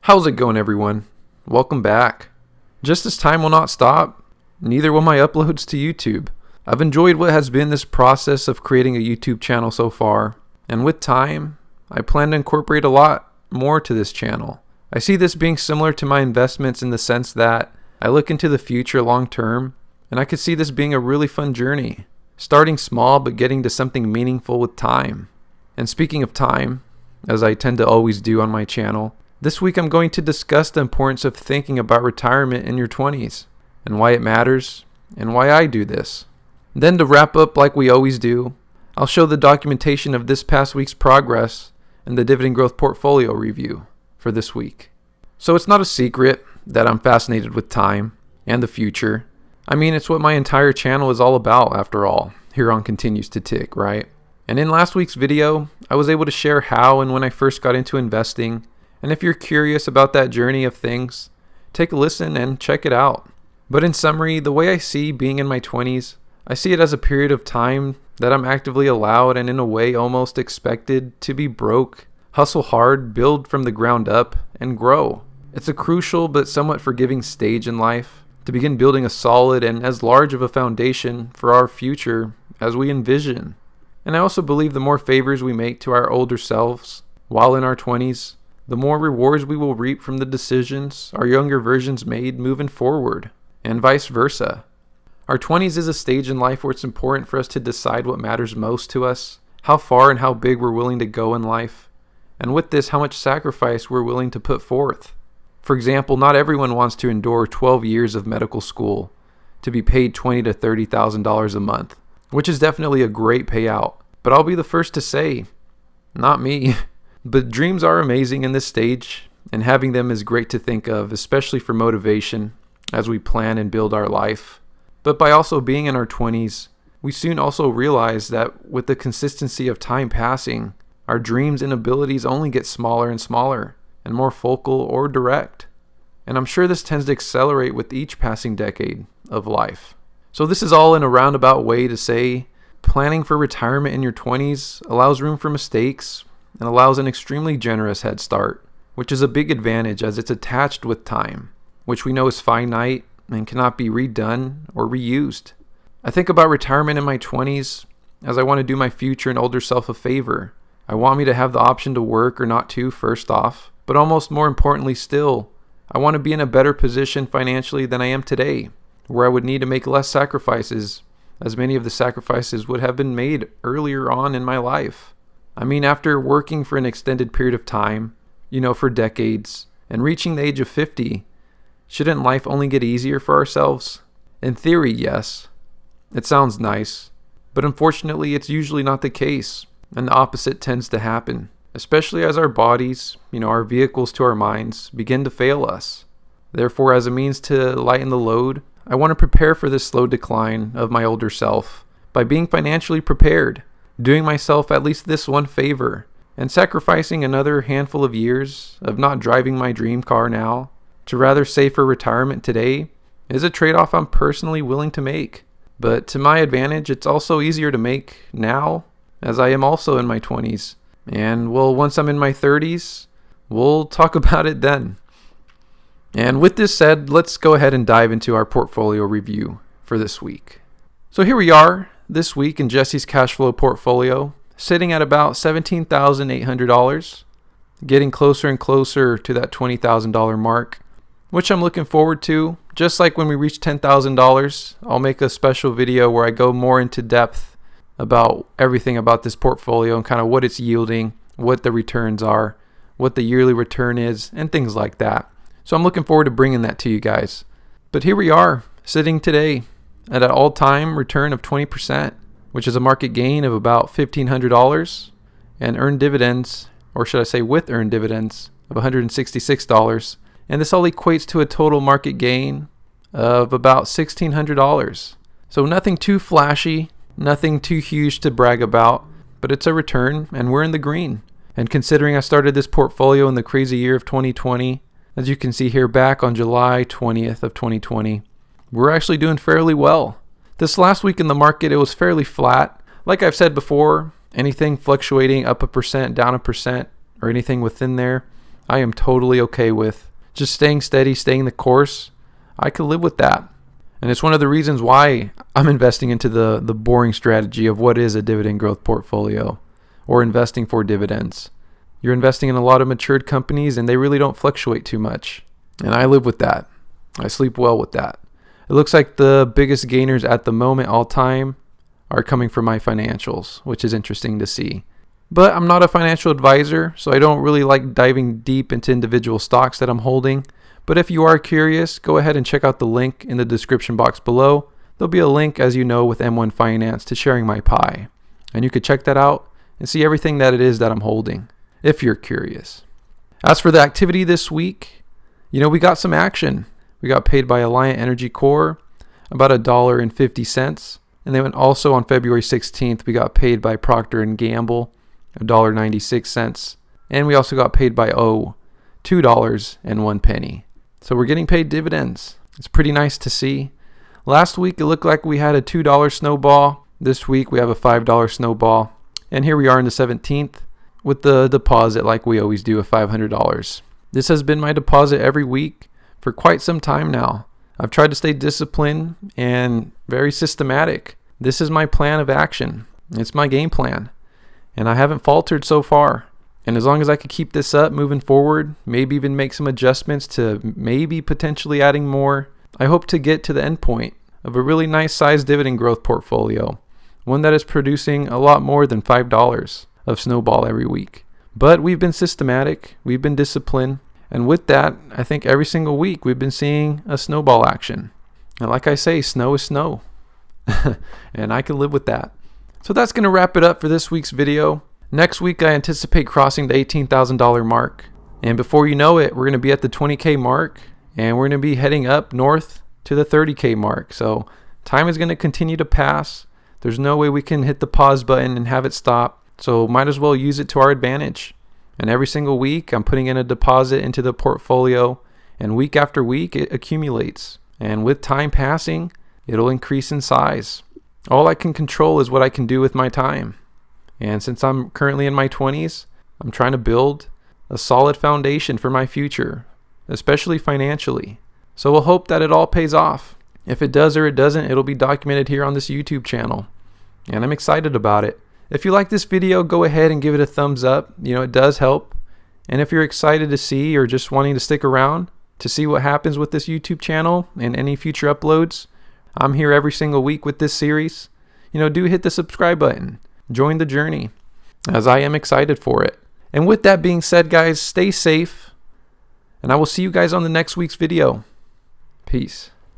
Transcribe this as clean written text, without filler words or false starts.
How's it going, everyone? Welcome back. Just as time will not stop, neither will my uploads to YouTube. I've enjoyed what has been this process of creating a YouTube channel so far, and with time, I plan to incorporate a lot more to this channel. I see this being similar to my investments in the sense that I look into the future long term, and I could see this being a really fun journey, starting small but getting to something meaningful with time. And speaking of time, as I tend to always do on my channel, this week I'm going to discuss the importance of thinking about retirement in your 20s, and why it matters, and why I do this. Then to wrap up like we always do, I'll show the documentation of this past week's progress and the dividend growth portfolio review for this week. So it's not a secret that I'm fascinated with time and the future. I mean, it's what my entire channel is all about after all. Here on Continues to Tick, right? And in last week's video, I was able to share how and when I first got into investing. And if you're curious about that journey of things, take a listen and check it out. But in summary, the way I see being in my 20s, I see it as a period of time that I'm actively allowed and in a way almost expected to be broke, hustle hard, build from the ground up, and grow. It's a crucial but somewhat forgiving stage in life to begin building a solid and as large of a foundation for our future as we envision. And I also believe the more favors we make to our older selves while in our 20s, the more rewards we will reap from the decisions our younger versions made moving forward, and vice versa. Our 20s is a stage in life where it's important for us to decide what matters most to us, how far and how big we're willing to go in life, and with this, how much sacrifice we're willing to put forth. For example, not everyone wants to endure 12 years of medical school to be paid $20,000 to $30,000 a month, which is definitely a great payout. But I'll be the first to say, not me. But dreams are amazing in this stage, and having them is great to think of, especially for motivation as we plan and build our life. But by also being in our 20s, we soon also realize that with the consistency of time passing, our dreams and abilities only get smaller and smaller, and more focal or direct. And I'm sure this tends to accelerate with each passing decade of life. So this is all in a roundabout way to say, planning for retirement in your 20s allows room for mistakes, and allows an extremely generous head start, which is a big advantage as it's attached with time, which we know is finite and cannot be redone or reused. I think about retirement in my 20s as I want to do my future and older self a favor. I want me to have the option to work or not to, first off, but almost more importantly still, I want to be in a better position financially than I am today, where I would need to make less sacrifices, as many of the sacrifices would have been made earlier on in my life. I mean, after working for an extended period of time, for decades, and reaching the age of 50, shouldn't life only get easier for ourselves? In theory, yes. It sounds nice, but unfortunately it's usually not the case, and the opposite tends to happen, especially as our bodies, our vehicles to our minds, begin to fail us. Therefore, as a means to lighten the load, I want to prepare for this slow decline of my older self by being financially prepared, doing myself at least this one favor, and sacrificing another handful of years of not driving my dream car now to rather save for retirement today is a trade-off I'm personally willing to make. But to my advantage, it's also easier to make now, as I am also in my 20s. And once I'm in my 30s, we'll talk about it then. And with this said, let's go ahead and dive into our portfolio review for this week. So here we are, this week in Jesse's cash flow portfolio, sitting at about $17,800, getting closer and closer to that $20,000 mark, which I'm looking forward to. Just like when we reach $10,000, I'll make a special video where I go more into depth about everything about this portfolio and kind of what it's yielding, what the returns are, what the yearly return is, and things like that. So I'm looking forward to bringing that to you guys. But here we are, sitting today at an all-time return of 20%, which is a market gain of about $1,500, and earned dividends, or should I say with earned dividends, of $166. And this all equates to a total market gain of about $1,600. So nothing too flashy, nothing too huge to brag about, but it's a return, and we're in the green. And considering I started this portfolio in the crazy year of 2020, as you can see here back on July 20th of 2020, we're actually doing fairly well. This last week in the market, it was fairly flat. Like I've said before, anything fluctuating up 1%, down 1%, or anything within there I am totally okay with. Just staying steady, staying the course. I could live with that. And it's one of the reasons why I'm investing into the boring strategy of what is a dividend growth portfolio or investing for dividends. You're investing in a lot of matured companies and they really don't fluctuate too much. And I live with that. I sleep well with that. It looks like the biggest gainers at the moment all time are coming from my financials, which is interesting to see. But I'm not a financial advisor, so I don't really like diving deep into individual stocks that I'm holding. But if you are curious, go ahead and check out the link in the description box below. There'll be a link, as you know, with M1 Finance to sharing my pie. And you could check that out and see everything that it is that I'm holding, if you're curious. As for the activity this week, we got some action. We got paid by Alliant Energy Corp about $1.50. And then also on February 16th, we got paid by Procter & Gamble, $1.96. And we also got paid by O, $2.01. So we're getting paid dividends. It's pretty nice to see. Last week, it looked like we had a $2 snowball. This week, we have a $5 snowball. And here we are on the 17th with the deposit like we always do of $500. This has been my deposit every week for quite some time now. I've tried to stay disciplined and very systematic. This is my plan of action. It's my game plan. And I haven't faltered so far. And as long as I could keep this up moving forward, maybe even make some adjustments to maybe potentially adding more, I hope to get to the end point of a really nice sized dividend growth portfolio. One that is producing a lot more than $5 of snowball every week. But we've been systematic, we've been disciplined, and with that, I think every single week we've been seeing a snowball action. And like I say, snow is snow. And I can live with that. So that's going to wrap it up for this week's video. Next week, I anticipate crossing the $18,000 mark. And before you know it, we're going to be at the 20K mark. And we're going to be heading up north to the 30K mark. So time is going to continue to pass. There's no way we can hit the pause button and have it stop. So might as well use it to our advantage. And every single week, I'm putting in a deposit into the portfolio. And week after week, it accumulates. And with time passing, it'll increase in size. All I can control is what I can do with my time. And since I'm currently in my 20s, I'm trying to build a solid foundation for my future, especially financially. So we'll hope that it all pays off. If it does or it doesn't, it'll be documented here on this YouTube channel. And I'm excited about it. If you like this video, go ahead and give it a thumbs up. It does help. And if you're excited to see or just wanting to stick around to see what happens with this YouTube channel and any future uploads, I'm here every single week with this series. Do hit the subscribe button. Join the journey, as I am excited for it. And with that being said, guys, stay safe. And I will see you guys on the next week's video. Peace.